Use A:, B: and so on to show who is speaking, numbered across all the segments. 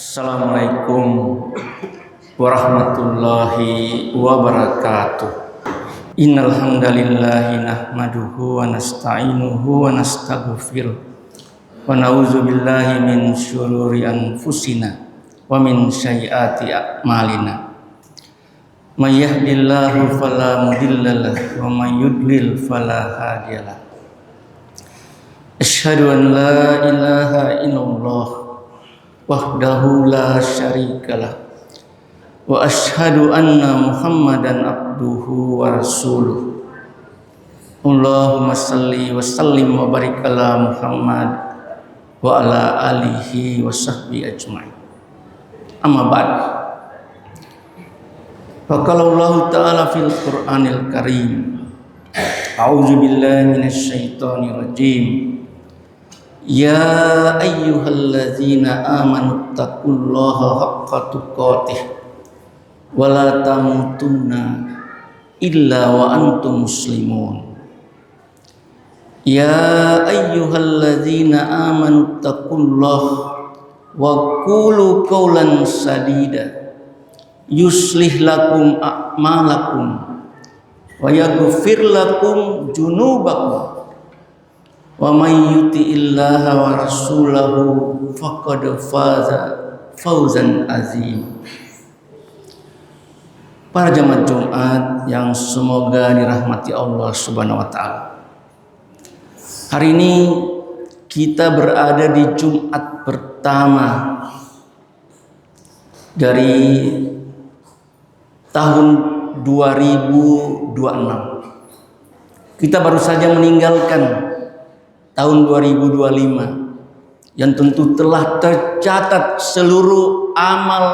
A: Assalamualaikum warahmatullahi wabarakatuh. Innal hamdalillahi nahmaduhu wa nasta'inuhu wa nastaghfiruh wa na'udzu billahi min syururi anfusina wa min sayyiati a'malina. May yahdihillahu fala mudhillalah wa may yudlil fala hadiyalah. Asyhadu an la ilaha illallah wahdahu la syarikalah wa asyhadu anna Muhammadan abduhu wa rasuluh. Allahumma salli wa sallim wa barik ala Muhammad wa ala alihi wa sahbihi ajma'in. Amma ba'd. Faqala Allah ta'ala fil Qur'anil Karim. A'udzu billahi minasy syaithanir rajim. Ya ayyuhalladzina amanu taqullaha haqqa tuqatih wa la tamutunna illa wa antum muslimun. Ya ayyuhalladzina amanu taqullaha wa qulu qawlan sadida yuslih lakum a'malakum wa yaghfir lakum junubakum wa may yuti'illaha wa rasulahu faqad faza fawzan azim. Para jemaat Jumat yang semoga dirahmati Allah Subhanahu wa taala. Hari ini kita berada di Jumat pertama dari tahun 2026. Kita baru saja meninggalkan tahun 2025 yang tentu telah tercatat seluruh amal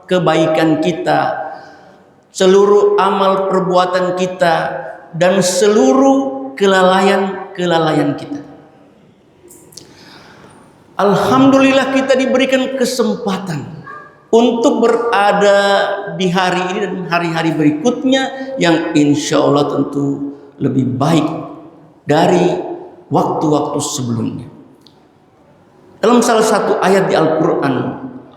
A: kebaikan kita, seluruh amal perbuatan kita, dan seluruh kelalaian kita. Alhamdulillah kita diberikan kesempatan untuk berada di hari ini dan hari-hari berikutnya yang insya Allah tentu lebih baik dari waktu-waktu sebelumnya. Dalam salah satu ayat di Al-Quran,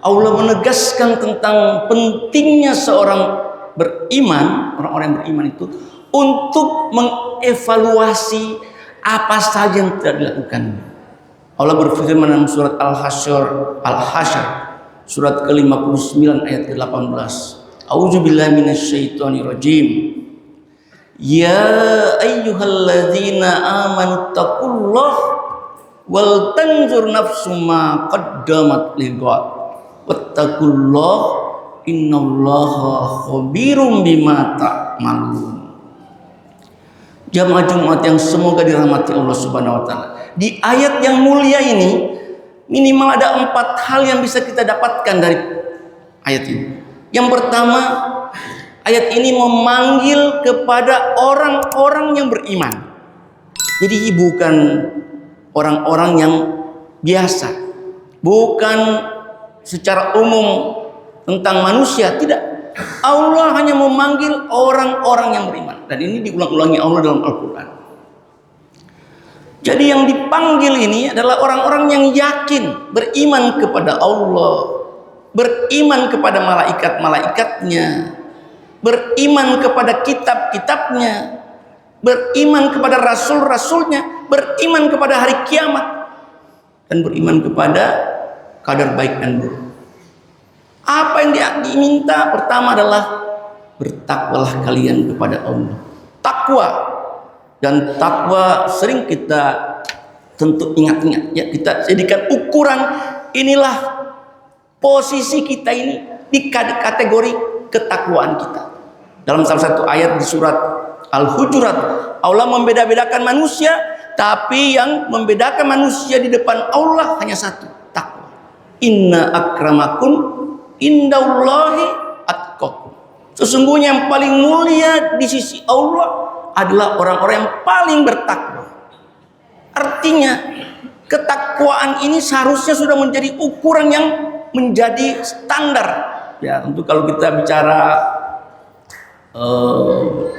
A: Allah menegaskan tentang pentingnya seorang beriman, orang-orang yang beriman itu untuk mengevaluasi apa saja yang telah dilakukan. Allah berfirman dalam surat Al-Hasyr surat ke-59 ayat ke-18. A'udzu billahi minasyaitonir rajim. Ya ayyuhalladzina amanu taqullaha wal tanzur nafsum ma qaddamat lighad wattaqullaha innallaha khabirum bima ta'malun. Jamaah Jumat yang semoga dirahmati Allah Subhanahu wa taala. Di ayat yang mulia ini minimal ada 4 hal yang bisa kita dapatkan dari ayat ini. Yang pertama, ayat ini memanggil kepada orang-orang yang beriman. Jadi bukan orang-orang yang biasa, bukan secara umum tentang manusia, tidak. Allah hanya memanggil orang-orang yang beriman. Dan ini diulang-ulangi Allah dalam Al-Quran. Jadi yang dipanggil ini adalah orang-orang yang yakin, beriman kepada Allah, beriman kepada malaikat-malaikatnya, beriman kepada kitab-kitabnya, beriman kepada rasul-rasulnya, beriman kepada hari kiamat, dan beriman kepada kadar baik dan buruk. Apa yang diminta? Pertama adalah bertakwalah kalian kepada Allah. Takwa. Dan takwa sering kita tentu ingat-ingat ya, kita jadikan ukuran. Inilah posisi kita ini di kategori ketakwaan kita. Dalam salah satu ayat di surat Al-Hujurat, Allah membeda-bedakan manusia, tapi yang membedakan manusia di depan Allah hanya satu, takwa. Inna akramakum indallahi atqakum. Sesungguhnya yang paling mulia di sisi Allah adalah orang-orang yang paling bertakwa. Artinya ketakwaan ini seharusnya sudah menjadi ukuran yang menjadi standar. Ya, tentu kalau kita bicara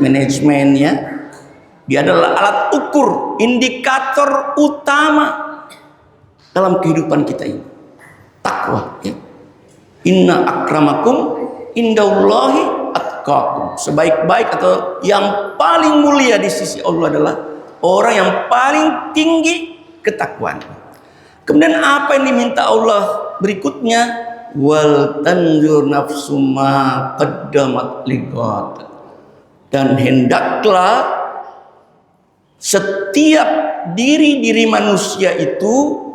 A: manajemen ya, dia adalah alat ukur, indikator utama dalam kehidupan kita ini. Takwa ya. Inna akramakum indallahi atqakum. Sebaik-baik atau yang paling mulia di sisi Allah adalah orang yang paling tinggi ketakwaan. Kemudian apa yang diminta Allah berikutnya? Wal tanzur nafsum ma qaddamat liqad. Dan hendaklah setiap diri-diri manusia itu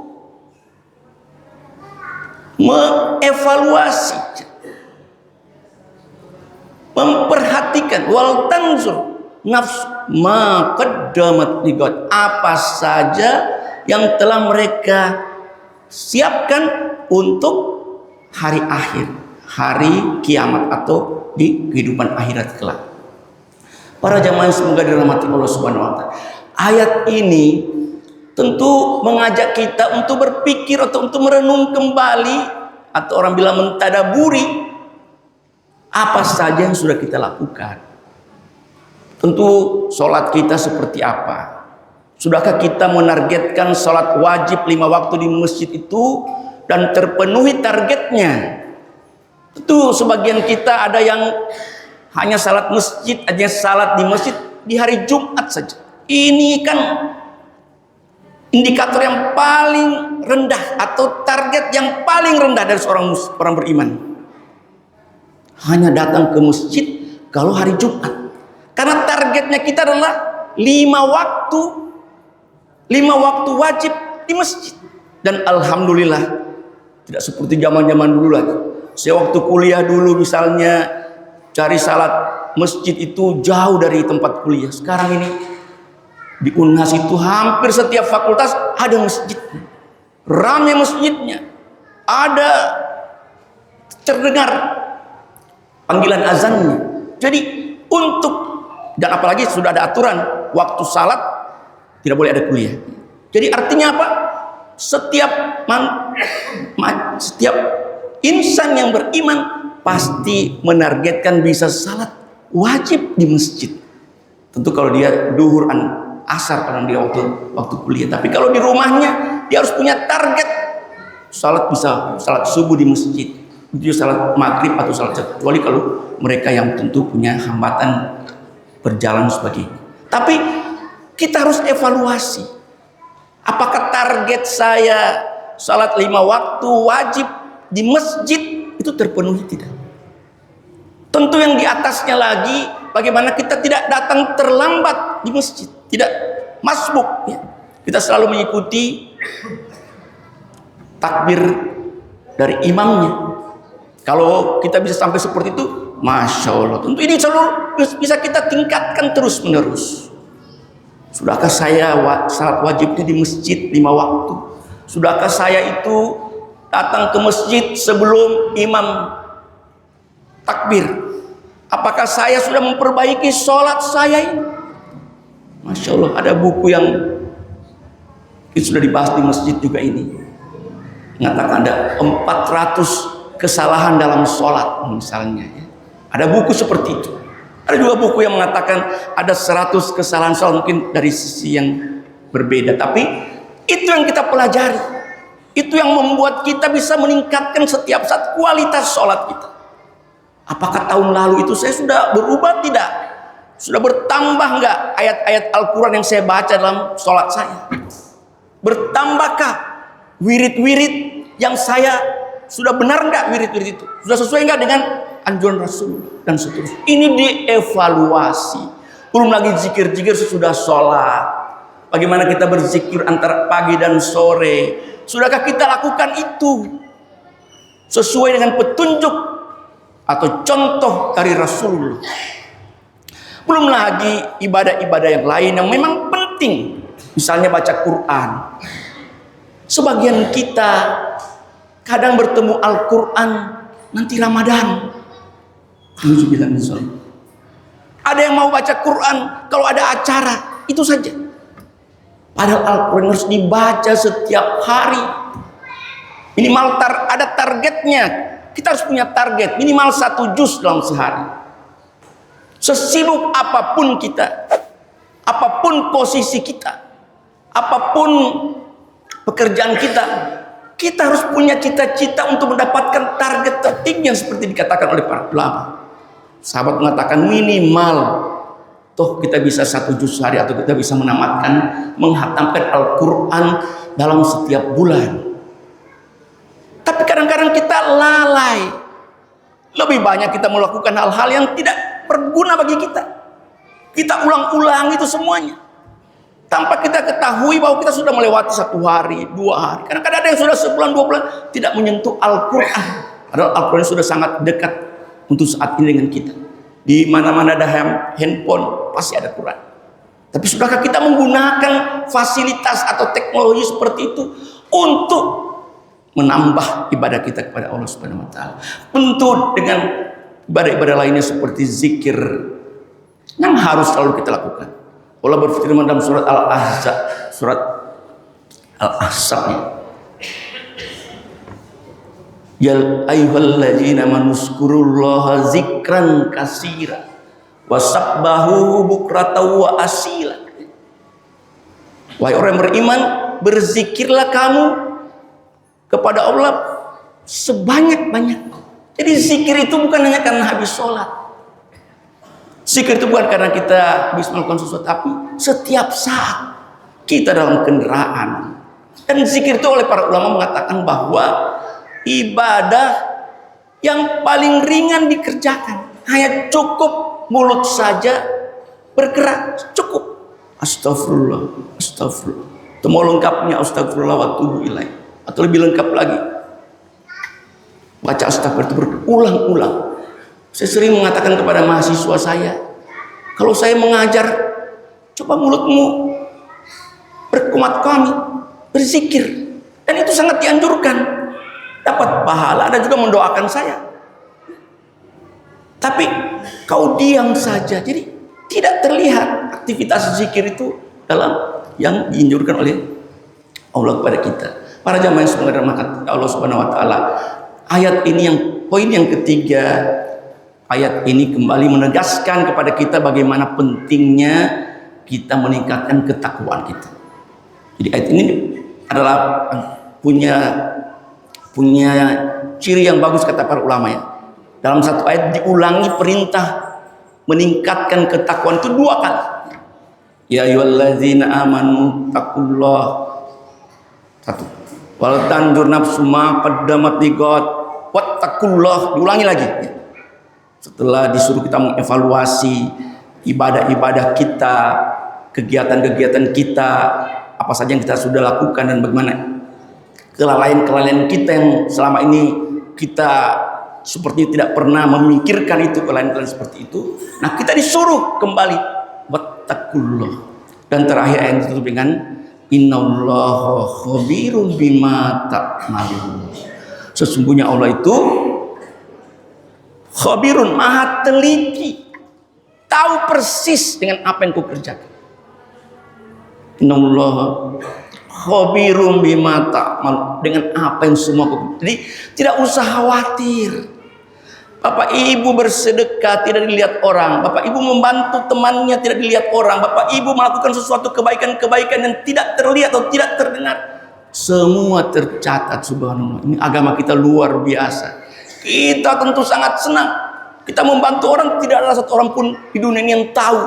A: mengevaluasi, memperhatikan, wal tanzur nafs ma qaddamat liqad, apa saja yang telah mereka siapkan untuk hari akhir, hari kiamat atau di kehidupan akhirat kelak. Para jamaah yang semoga dirahmati Allah Subhanahu wa taala. Ayat ini tentu mengajak kita untuk berpikir atau untuk merenung kembali, atau orang bilang mentadaburi apa saja yang sudah kita lakukan. Tentu sholat kita seperti apa? Sudahkah kita menargetkan sholat wajib 5 waktu di masjid itu dan terpenuhi targetnya? Tentu sebagian kita ada yang hanya salat masjid, aja salat di masjid di hari Jumat saja. Ini kan indikator yang paling rendah atau target yang paling rendah dari seorang orang beriman. Hanya datang ke masjid kalau hari Jumat. Karena targetnya kita adalah 5 waktu wajib di masjid. Dan alhamdulillah tidak seperti zaman-zaman dulu lagi. Saya waktu kuliah dulu misalnya cari salat masjid itu jauh dari tempat kuliah. Sekarang ini di Unhas itu hampir setiap fakultas ada masjidnya, ramai masjidnya, ada terdengar panggilan azannya. Jadi dan apalagi sudah ada aturan waktu salat tidak boleh ada kuliah. Jadi artinya apa? Setiap insan yang beriman pasti menargetkan bisa salat wajib di masjid. Tentu kalau dia duhur asar karena dia waktu kuliah. Tapi kalau di rumahnya dia harus punya target salat, bisa salat subuh di masjid, dia salat maghrib atau salat, kecuali kalau mereka yang tentu punya hambatan berjalan sebagainya. Tapi kita harus evaluasi, apakah target saya salat 5 waktu wajib di masjid itu terpenuhi tidak? Tentu yang di atasnya lagi, bagaimana kita tidak datang terlambat di masjid, tidak masbuk, ya. Kita selalu mengikuti takbir dari imamnya. Kalau kita bisa sampai seperti itu, Masya Allah. Tentu ini selalu bisa kita tingkatkan terus menerus. Sudahkah saya salat wajibnya di masjid 5 waktu? Sudahkah saya itu datang ke masjid sebelum imam takbir? Apakah saya sudah memperbaiki sholat saya ini? Masya Allah, ada buku yang sudah dibahas di masjid juga ini, mengatakan ada 400 kesalahan dalam sholat misalnya, ya. Ada buku seperti itu. Ada juga buku yang mengatakan ada 100 kesalahan sholat, mungkin dari sisi yang berbeda. Tapi itu yang kita pelajari, itu yang membuat kita bisa meningkatkan setiap saat kualitas sholat kita. Apakah tahun lalu itu saya sudah berubah tidak? Sudah bertambah enggak ayat-ayat Al-Quran yang saya baca dalam sholat saya? Bertambahkah wirid-wirid yang saya sudah benar enggak wirid-wirid itu? Sudah sesuai enggak dengan anjuran Rasul dan seterusnya? Ini dievaluasi. Belum lagi zikir-zikir sesudah sholat. Bagaimana kita berzikir antara pagi dan sore? Sudahkah kita lakukan itu sesuai dengan petunjuk atau contoh dari Rasulullah? Belum lagi ibadah-ibadah yang lain yang memang penting, misalnya baca Quran. Sebagian kita kadang bertemu Al-Quran nanti Ramadan. Ada yang mau baca Quran kalau ada acara, itu saja. Padahal Al-Quran harus dibaca setiap hari. Minimal ada targetnya. Kita harus punya target minimal 1 juz dalam sehari. Sesibuk apapun kita, apapun posisi kita, apapun pekerjaan kita Kita harus punya cita-cita untuk mendapatkan target tertinggi yang seperti dikatakan oleh para ulama. Sahabat mengatakan minimal toh kita bisa 1 juz sehari, atau kita bisa menghatamkan Al-Quran dalam setiap bulan. Tapi kadang-kadang kita lalai. Lebih banyak kita melakukan hal-hal yang tidak berguna bagi kita. Kita ulang-ulang itu semuanya, tanpa kita ketahui bahwa kita sudah melewati 1 hari, 2 hari. Kadang-kadang ada yang sudah sebulan, 2 bulan tidak menyentuh Al-Quran. Padahal Al-Quran sudah sangat dekat untuk saat ini dengan kita. Di mana-mana ada handphone, pasti ada Quran. Tapi sudahkah kita menggunakan fasilitas atau teknologi seperti itu untuk menambah ibadah kita kepada Allah Subhanahu wa taala? Tentu dengan ibadah-ibadah lainnya seperti zikir yang harus selalu kita lakukan. Allah berfirman dalam surat Al-Ahzab, ya ayyuhalladzina manuskurullaha zikran katsira wasabbahu bukratan wa asila. Wahai orang beriman, berzikirlah kamu kepada Allah sebanyak-banyaknya. Jadi zikir itu bukan hanya karena habis sholat. Zikir itu bukan karena kita habis melakukan sesuatu, tapi setiap saat kita dalam kendaraan. Dan zikir itu oleh para ulama mengatakan bahwa ibadah yang paling ringan dikerjakan. Hanya cukup mulut saja bergerak, cukup. Astagfirullah, astagfirullah. Itu mau lengkapnya astagfirullah wa atubu ilaih. Atau lebih lengkap lagi, baca astagfirullah itu berulang-ulang. Saya sering mengatakan kepada mahasiswa saya, kalau saya mengajar, coba mulutmu berkumat kami, berzikir. Dan itu sangat dianjurkan. Dapat pahala, Anda juga mendoakan saya. Tapi kau diam saja, jadi tidak terlihat aktivitas zikir itu dalam yang dianjurkan oleh Allah kepada kita. Para jamaah yang semoga dirahmati Allah Subhanahu wa taala. Ayat ini yang poin yang ketiga, ayat ini kembali menegaskan kepada kita bagaimana pentingnya kita meningkatkan ketakwaan kita. Jadi ayat ini adalah punya ciri yang bagus kata para ulama ya. Dalam satu ayat diulangi perintah meningkatkan ketakwaan itu 2 kali. Ya ayyuhalladzina amanu taqullah. 1. Wal tanzur nafsum ma qaddamat liqad wattaqullah. Diulangi lagi. Setelah disuruh kita mengevaluasi ibadah-ibadah kita, kegiatan-kegiatan kita, apa saja yang kita sudah lakukan dan bagaimana kelalaian-kelalaian kita yang selama ini kita seperti tidak pernah memikirkan itu, kelalaian-kelalaian seperti itu. Nah, kita disuruh kembali wattaqullah. Dan terakhir ayat ditutup dengan innallaha khabirum bima ta'malun. Sesungguhnya Allah itu khabirun, maha teliti, tahu persis dengan apa yang kau kerjakan. Innallaha khabirum bima ta'malun, dengan apa yang semua kau. Jadi tidak usah khawatir. Bapak ibu bersedekah tidak dilihat orang, bapak ibu membantu temannya tidak dilihat orang, bapak ibu melakukan sesuatu kebaikan-kebaikan yang tidak terlihat atau tidak terdengar, semua tercatat. Subhanallah, ini agama kita luar biasa. Kita tentu sangat senang kita membantu orang, tidak ada satu orang pun di dunia ini yang tahu.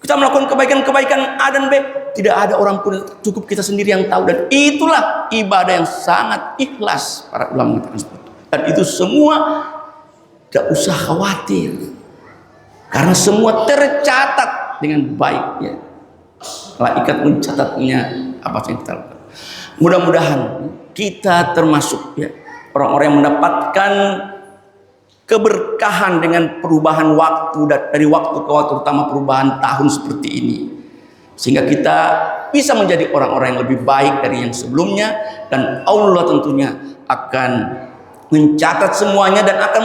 A: Kita melakukan kebaikan-kebaikan A dan B, tidak ada orang pun, cukup kita sendiri yang tahu. Dan itulah ibadah yang sangat ikhlas, para ulama mengatakan seperti itu. Dan itu semua tidak usah khawatir, karena semua tercatat dengan baik ya. Malaikat mencatatnya apa yang kita lakukan. Mudah-mudahan kita termasuk ya orang-orang yang mendapatkan keberkahan dengan perubahan waktu, dari waktu ke waktu, terutama perubahan tahun seperti ini, sehingga kita bisa menjadi orang-orang yang lebih baik dari yang sebelumnya. Dan Allah tentunya akan mencatat semuanya dan akan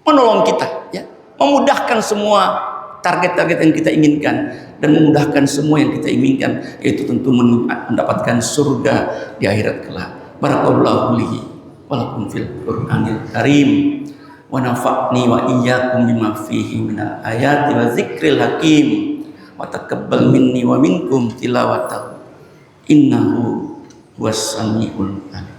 A: menolong kita ya, memudahkan semua target-target yang kita inginkan dan memudahkan semua yang kita inginkan, yaitu tentu mendapatkan surga di akhirat kelak. Barakallahu li wa lakum fil Qur'anil Karim wa nafa'ni wa iyyakum bima fihi minal ayati wa dzikril hakim wa taqabbal minni wa minkum tilawatahu innahu was-sami'ul alim.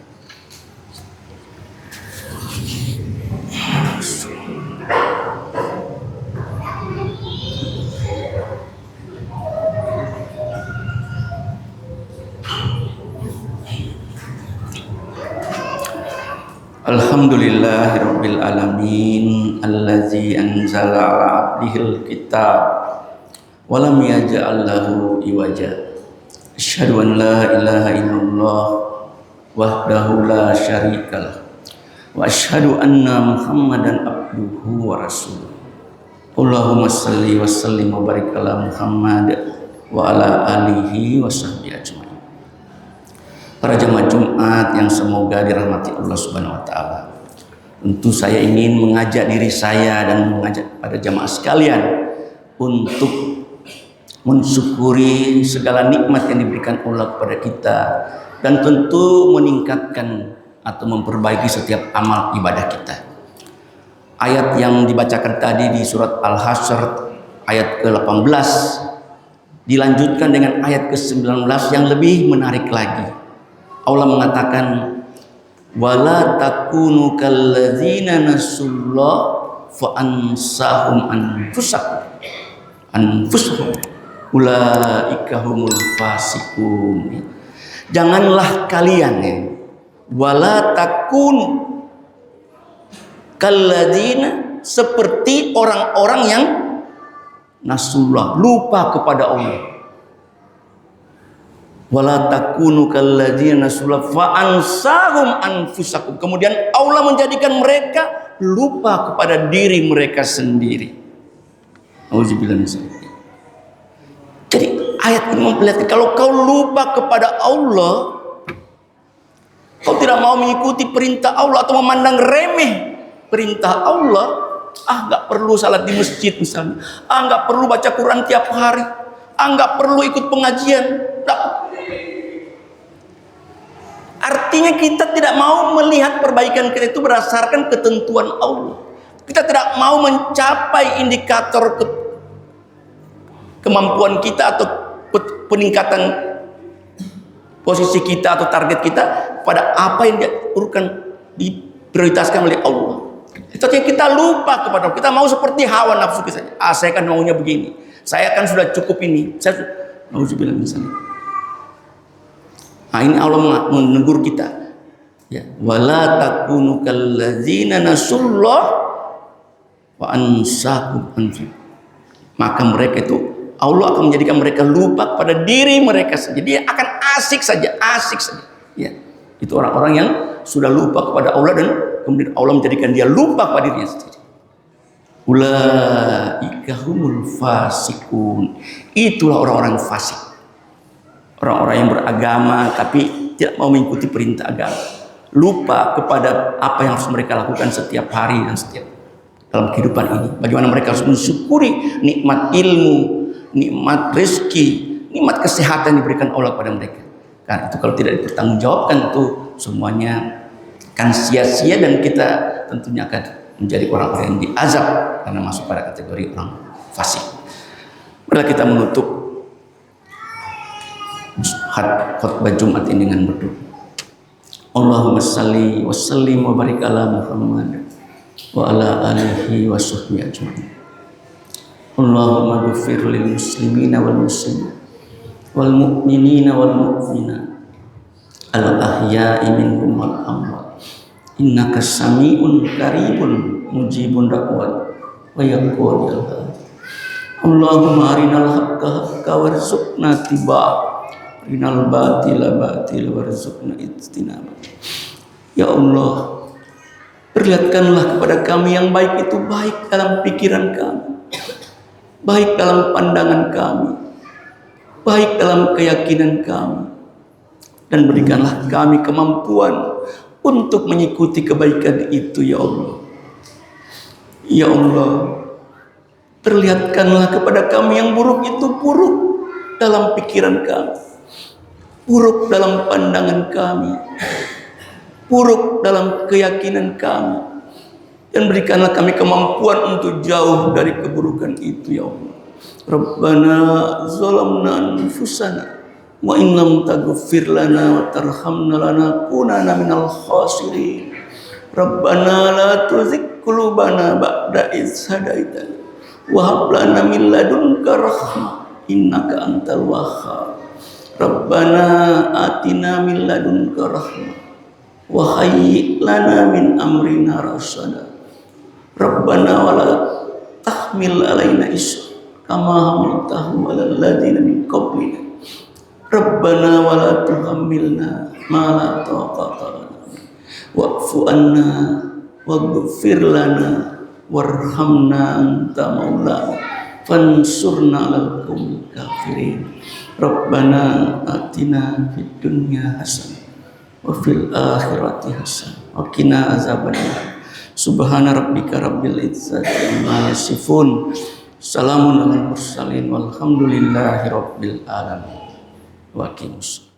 A: Alhamdulillahirabbil alamin allazi anzala ala abdihil kitab wa lam yaj'al lahu iwaja. Asyhadu an la ilaha illallah wahdahu la syarikalah wa asyhadu anna Muhammadan abduhu wa rasuluh. Allahumma shalli wa sallim wa barik ala Muhammad wa ala alihi wa sahbihi ajmain. Para jemaah Jumat yang semoga dirahmati Allah Subhanahu wa taala. Tentu saya ingin mengajak diri saya dan mengajak pada jemaah sekalian untuk mensyukuri segala nikmat yang diberikan Allah kepada kita dan tentu meningkatkan atau memperbaiki setiap amal ibadah kita. Ayat yang dibacakan tadi di surat Al-Hasyr ayat ke-18 dilanjutkan dengan ayat ke-19 yang lebih menarik lagi. Allah mengatakan wala takunu kalladzina nasullah fa ansahum anfusahum ulaika humul fasiqun. Janganlah kalian wala takunu kalladzina seperti orang-orang yang nasullah lupa kepada Allah. Wala takunu kalladzina nasullah fa ansahum anfusakum. Kemudian Allah menjadikan mereka lupa kepada diri mereka sendiri. Auzubillahi min dzalik. Jadi ayat ini memperlihatkan kalau kau lupa kepada Allah, kau tidak mau mengikuti perintah Allah atau memandang remeh perintah Allah, nggak perlu salat di masjid misalnya, nggak perlu baca Quran tiap hari, nggak perlu ikut pengajian. Artinya kita tidak mau melihat perbaikan kita itu berdasarkan ketentuan Allah. Kita tidak mau mencapai indikator kemampuan kita atau peningkatan posisi kita atau target kita pada apa yang diprioritaskan oleh Allah. Itu artinya kita lupa kepada Allah. Kita mau seperti hawa nafsu kita saja. Saya kan maunya begini. Saya kan sudah cukup ini. Auzubillah min dzalik. Ini Allah menegur kita. Ya, wala takunu kalladzina nasullah wa ansahum anfusahum. Maka mereka itu Allah akan menjadikan mereka lupa pada diri mereka sendiri. Dia akan asik saja. Ya, itu orang-orang yang sudah lupa kepada Allah dan kemudian Allah menjadikan dia lupa pada dirinya sendiri. Ulaika humul fasiqun. Itulah orang-orang fasik. Orang-orang yang beragama tapi tidak mau mengikuti perintah agama. Lupa kepada apa yang harus mereka lakukan setiap hari dan setiap dalam kehidupan ini. Bagaimana mereka harus mensyukuri nikmat ilmu, nikmat rezeki, nikmat kesehatan yang diberikan Allah kepada mereka. Karena itu kalau tidak dipertanggungjawabkan itu semuanya akan sia-sia dan kita tentunya akan menjadi orang-orang yang diazab karena masuk pada kategori orang fasik. Marilah kita menutup khutbah Jumat ini dengan berdoa. Allahumma salli wa sallim wa barik ala Muhammad wa ala alihi wa sahbihi ajma'in. Allahumma ghfir lil muslimina wal muslimat wal mu'minina wal mu'minat al ahya'i minhum wal amwat innaka sami'un qaribun mujibun da'wat wa yaqul Allahumma arinal haqqa haqqa warzuqna tibaa Rinal batila warzuqna ijtinaba. Ya Allah, perlihatkanlah kepada kami yang baik itu baik dalam pikiran kami, baik dalam pandangan kami, baik dalam keyakinan kami, dan berikanlah kami kemampuan untuk mengikuti kebaikan itu ya Allah. Ya Allah, perlihatkanlah kepada kami yang buruk itu buruk dalam pikiran kami, buruk dalam pandangan kami, buruk dalam keyakinan kami, dan berikanlah kami kemampuan untuk jauh dari keburukan itu ya Allah. Rabbana zalamna anfusana wa in lam taghfir lana wa tarhamna lanakunanna minal khasirin. Rabbana la tuzigh qulubana ba'da idh hadaitana wa hab lana min ladunka rahmah innaka antal wahhab. Rabbana atina min ladunka rahmah wa hayyi lana min amrina rasyada. Rabbana wa la tahmil alaina isra kama hamaltahu alal ladzina min qablina. Rabbana wa la tuhammilna ma la taqata lana wa'fu anna waghfir lana warhamna anta maulana fansurna 'alal qaumil kafirin. Rabbana atina fid dunya hasanah wa fil akhirati hasanah wa qina azabannar. Subhana rabbika rabbil izzati amma yasifun. Salamun alal mursalin walhamdulillahi rabbil alamin. Wa qimus.